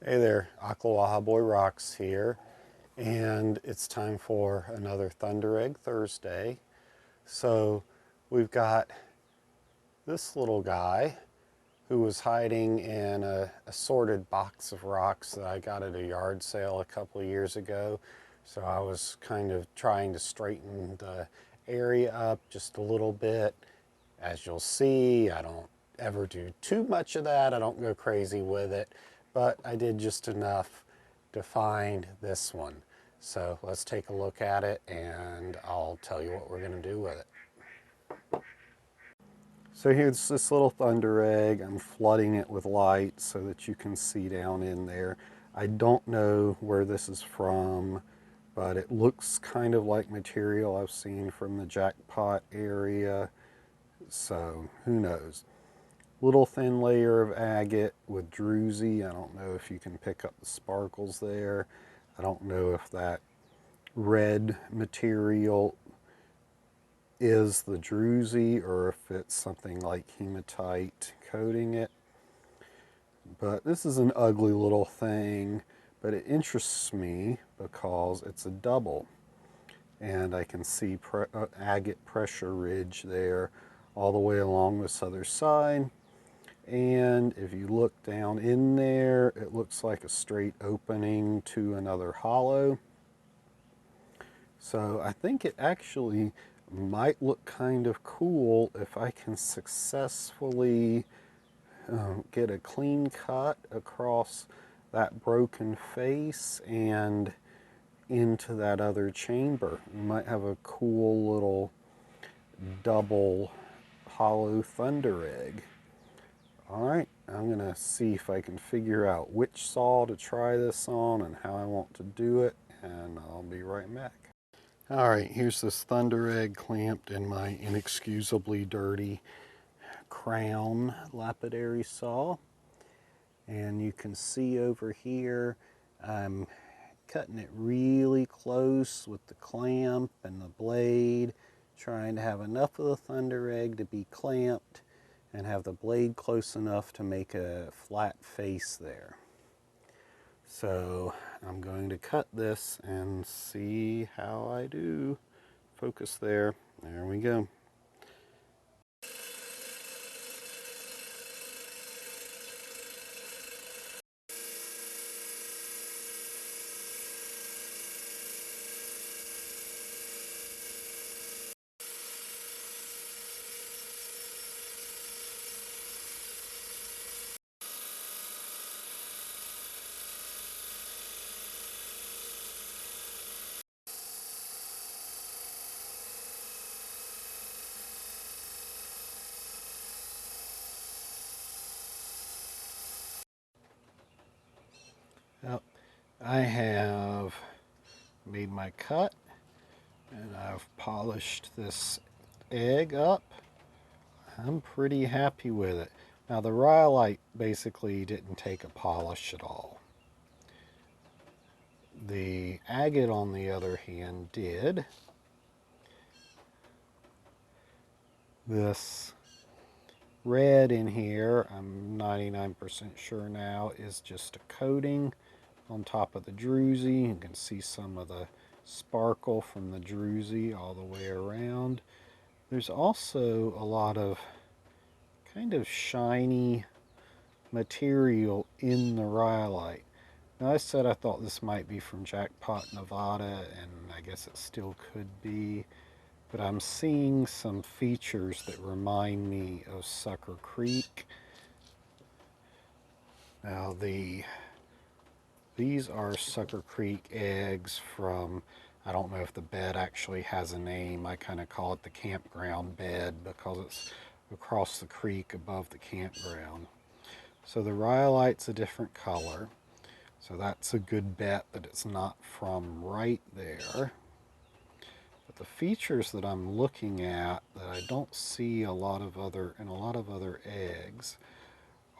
Hey there, Aquawaha Boy Rocks here, and it's time for another Thunderegg Thursday. So we've got this little guy who was hiding in a assorted box of rocks that I got at a yard sale a couple of years ago. So I was kind of trying to straighten the area up just a little bit. As you'll see, I don't ever do too much of that. I don't go crazy with it, but I did just enough to find this one. So let's take a look at it and I'll tell you what we're going to do with it. So here's this little thunder egg. I'm flooding it with light so that you can see down in there. I don't know where this is from, but it looks kind of like material I've seen from the jackpot area. So who knows? Little thin layer of agate with druzy. I don't know if you can pick up the sparkles there. I don't know if that red material is the druzy or if it's something like hematite coating it. But this is an ugly little thing, but it interests me because it's a double. And I can see agate pressure ridge there all the way along this other side. And if you look down in there, it looks like a straight opening to another hollow. So I think it actually might look kind of cool if I can successfully get a clean cut across that broken face and into that other chamber. You might have a cool little double hollow thunder egg. All right, I'm gonna see if I can figure out which saw to try this on and how I want to do it, and I'll be right back. All right, here's this thunder egg clamped in my inexcusably dirty crown lapidary saw. And you can see over here, I'm cutting it really close with the clamp and the blade, trying to have enough of the thunder egg to be clamped and have the blade close enough to make a flat face there. So I'm going to cut this and see how I do. Focus there. There we go. Well, I have made my cut and I've polished this egg up. I'm pretty happy with it. Now the rhyolite basically didn't take a polish at all. The agate on the other hand did. This red in here, I'm 99% sure now, is just a coating on top of the druzy. You can see some of the sparkle from the druzy all the way around. There's also a lot of kind of shiny material in the rhyolite. Now I said I thought this might be from Jackpot, Nevada, and I guess it still could be, but I'm seeing some features that remind me of Sucker Creek. Now these are Sucker Creek eggs from, I don't know if the bed actually has a name. I kind of call it the campground bed because it's across the creek above the campground. So the rhyolite's a different color. So that's a good bet that it's not from right there. But the features that I'm looking at that I don't see in a lot of other eggs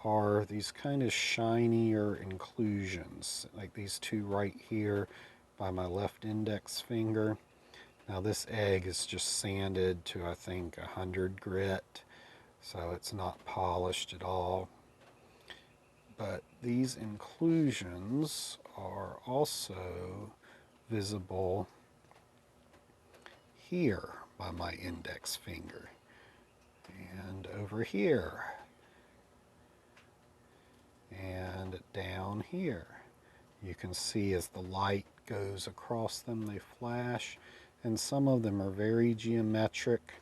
are these kind of shinier inclusions, like these two right here by my left index finger. Now this egg is just sanded to, I think, 100 grit, so it's not polished at all. But these inclusions are also visible here by my index finger and over here and down here. You can see as the light goes across them, they flash, and some of them are very geometric,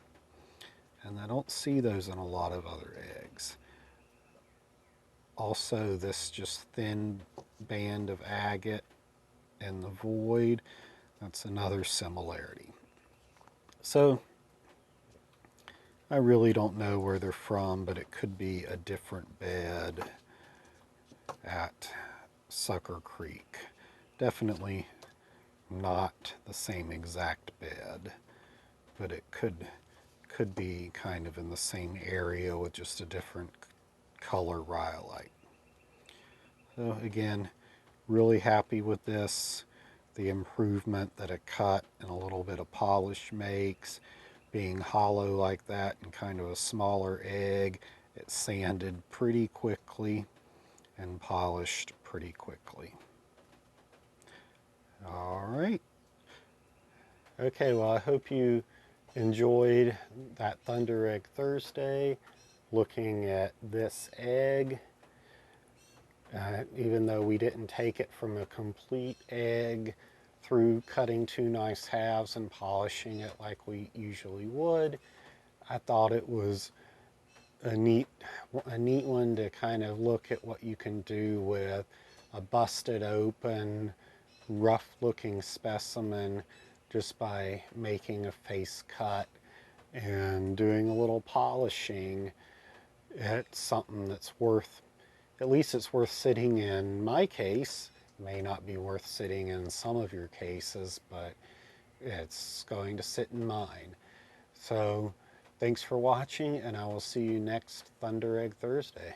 and I don't see those in a lot of other eggs. Also, this just thin band of agate in the void, that's another similarity. So I really don't know where they're from, but it could be a different bed at Sucker Creek. Definitely not the same exact bed, but it could be kind of in the same area with just a different color rhyolite. So again, really happy with this. The improvement that a cut and a little bit of polish makes. Being hollow like that and kind of a smaller egg, it sanded pretty quickly and polished pretty quickly. All right. Okay, well, I hope you enjoyed that Thunderegg Thursday, looking at this egg. Even though we didn't take it from a complete egg through cutting two nice halves and polishing it like we usually would, I thought it was a neat one to kind of look at what you can do with a busted open, rough looking specimen just by making a face cut and doing a little polishing. It's something that's worth, at least it's worth sitting in my case. It may not be worth sitting in some of your cases, but it's going to sit in mine. So thanks for watching, and I will see you next Thunderegg Thursday.